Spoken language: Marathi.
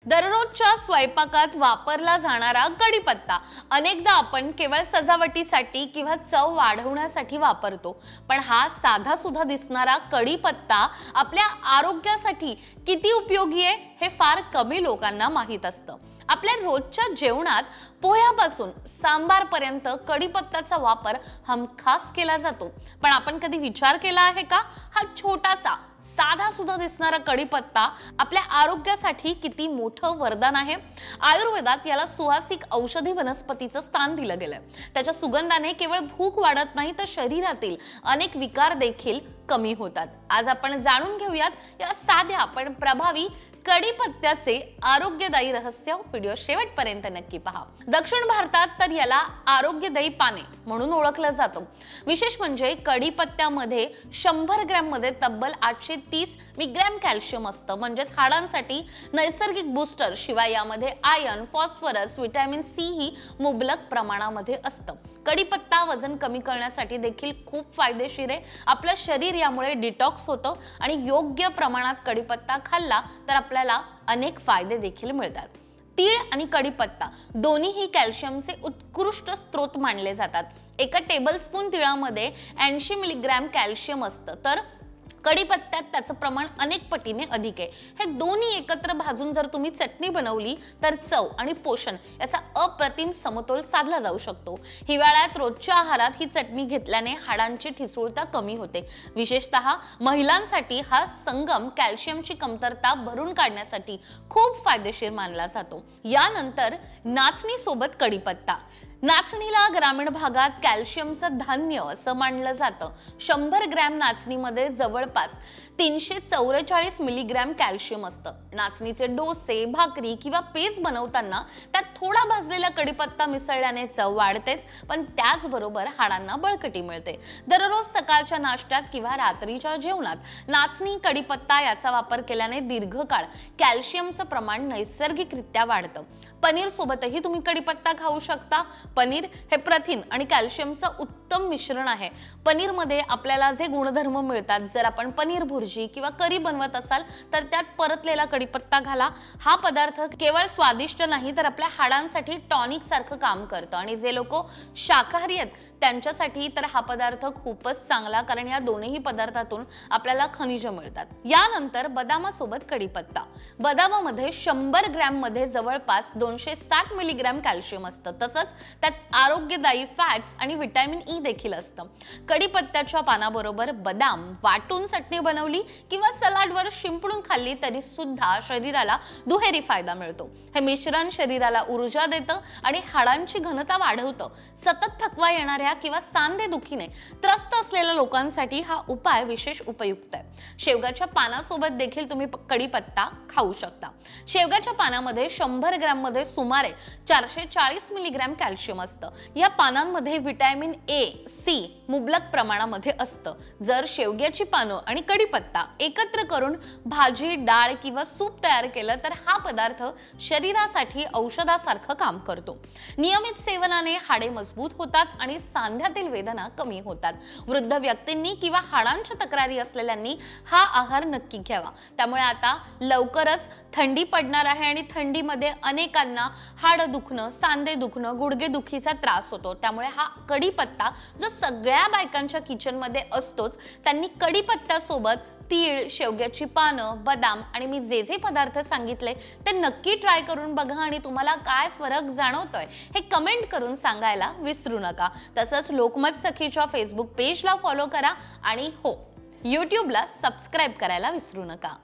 दररोजच्या स्वयंपाकात वापरला जाणारा कढीपत्ता अनेकदा आपण केवळ सजावटीसाठी किंवा चव वाढवण्यासाठी वापरतो, पण हा साधा सुद्धा दिसणारा कढीपत्ता आपल्या आरोग्यासाठी किती उपयोगी आहे हे फार कमी लोकांना माहित असतं। आपल्या रोजच्या जेवणात पोह्यापासून सांबार पर्यंत कढीपत्त्याचा वापर हमखास केला जातो, पण आपण कधी विचार केला आहे का हा छोटासा साधा सुद्धा दिसणारा कढीपत्ता आपल्या आरोग्यासाठी किती मोठं वरदान आहे। आयुर्वेदात याला सुवासिक औषधी वनस्पतीचं स्थान दिलं गेलंय। त्याच्या सुगंधाने केवळ भूक वाढत नाही तर शरीरातील अनेक विकार देखील कमी होतात। आज आपण जाणून घेऊयात या साध्या पण प्रभावी कढीपत्त्याचे आरोग्यदायी रहस्य। व्हिडिओ शेवटपर्यंत नक्की पहा। दक्षिण भारतात तर याला आरोग्यदायी पाने म्हणून ओळखलं जातं। विशेष म्हणजे कढीपत्त्यामध्ये 100 ग्रॅम मध्ये तब्बल 830 मिलीग्रॅम कॅल्शियम असतं, म्हणजेच हाडांसाठी नैसर्गिक बूस्टर। शिवाय यामध्ये आयर्न, फॉस्फरस, व्हिटॅमिन सी ही मुबलक प्रमाणामध्ये असतं। कढीपत्ता वजन कमी करण्यासाठी देखील खूप फायदेशीर आहे। आपलं शरीर यामुळे डिटॉक्स होतं आणि योग्य प्रमाणात कढीपत्ता खाल्ला तर आपल्याला अनेक फायदे देखील मिळतात। तीळ आणि कढीपत्ता दोन्हीही कॅल्शियमचे उत्कृष्ट स्रोत मानले जातात। एका टेबलस्पून तिळामध्ये 80 मिलीग्रॅम कॅल्शियम असतं, तर कढीपत्त्यात त्याचं प्रमाण अनेक पटीने अधिक आहे। हे दोन्ही एकत्र भाजून जर तुम्ही चटणी बनवली तर चव आणि पोषण याचा अप्रतिम समतोल साधला जाऊ शकतो। हिवाळ्यात रोजच्या आहारात ही चटणी घेतल्याने हाडांची ठिसूळता कमी होते। विशेषतः महिलांसाठी हा संगम कॅल्शियमची कमतरता भरून काढण्यासाठी खूप फायदेशीर मानला जातो। यानंतर नाचणी सोबत कढीपत्ता। नाचणीला ग्रामीण भागात कॅल्शियमचं धान्य असं मानलं जातं। 100 ग्रॅम नाचणीमध्ये जवळपास 344 मिलीग्रॅम कॅल्शियम असतं। नाचणीचे डोसे, भाकरी किंवा पेज बनवताना त्यात थोडा भाजलेला कढीपत्ता मिसळल्याने चव वाढतेच, पण त्याचबरोबर हाडांना बळकटी मिळते। दररोज सकाळच्या नाश्त्यात किंवा रात्रीच्या जेवणात नाचणी कढीपत्ता याचा वापर केल्याने दीर्घकाळ कॅल्शियमचं प्रमाण नैसर्गिकरित्या वाढतं। पनीर सोबतही तुम्ही कढीपत्ता खाऊ शकता। पनीर हे प्रथिन आणि कॅल्शियमचं उत्तम मिश्रण आहे। पनीर मध्ये आपल्याला जे गुणधर्म मिळतात, जर आपण पनीर भुर्जी किंवा करी बनवत असाल तर त्यात परतलेला कढीपत्ता घाला। हा पदार्थ केवळ स्वादिष्ट नाही तर आपल्या हाडांसाठी टॉनिक सारखं काम करतं, आणि जे लोक शाकाहारी आहेत त्यांच्यासाठी तर हा पदार्थ खूपच चांगला, कारण या दोन्ही पदार्थातून आपल्याला खनिजे मिळतात। यानंतर बदामासोबत कढीपत्ता। बदामामध्ये 100 ग्रॅम मध्ये जवळपास 260 मिलीग्रॅम कॅल्शियम असतं, तसंच त्यात आरोग्यदायी फॅट्स आणि व्हिटॅमिन ई देखील असतं। कढीपत्त्याच्या पानाबरोबर बदाम वाटून चटणी बनवली किंवा सलाडवर शिंपडून खाल्ली तरी सुद्धा शरीराला दुहेरी फायदा मिळतो। हे मिश्रण शरीराला ऊर्जा देतं आणि हाडांची घनता वाढवतं। सतत थकवा येणाऱ्या किंवा सांधेदुखीने त्रस्त असलेल्या लोकांसाठी हा उपाय विशेष उपयुक्त आहे। शेवगाच्या पानासोबत देखील तुम्ही कढीपत्ता खाऊ शकता। शेवगाच्या पानामध्ये 100 ग्रॅम मध्ये सुमारे 440 मिलीग्रॅम कॅल्शियम असतं। या पानांमध्ये व्हिटॅमिन ए, सी मुबलक प्रमाणामध्ये असतं। जर शेवग्याची पानं आणि कढीपत्ता एकत्र करून भाजी, डाळ किंवा सूप तयार केलं तर हा पदार्थ शरीरासाठी औषधासारखं काम करतो। नियमित सेवनाने हाडे मजबूत होतात आणि सांध्यातील वेदना कमी होतात। वृद्ध व्यक्तींनी किंवा हाडांच्या तक्रारी असलेल्यांनी हा आहार नक्की घ्यावा। त्यामुळे आता लवकरच थंडी पडणार आहे आणि थंडीमध्ये अनेकांना हाड दुखणं, सांधे दुखणं, गुडघे दुखीचा त्रास होतो। त्यामुळे हा कढीपत्ता जो सगळ्या बायकांच्या किचन मध्ये असतोच, त्यांनी कढीपत्त्यासोबत तीळ, शेवग्याची पानं, बदाम आणि मी जे जे पदार्थ सांगितले ते नक्की ट्राय करून बघा आणि तुम्हाला काय फरक जाणवतोय हे कमेंट करून सांगायला विसरू नका। तसंच लोकमत सखीच्या फेसबुक पेजला फॉलो करा आणि हो, यूट्यूबला सबस्क्राइब करायला विसरू नका।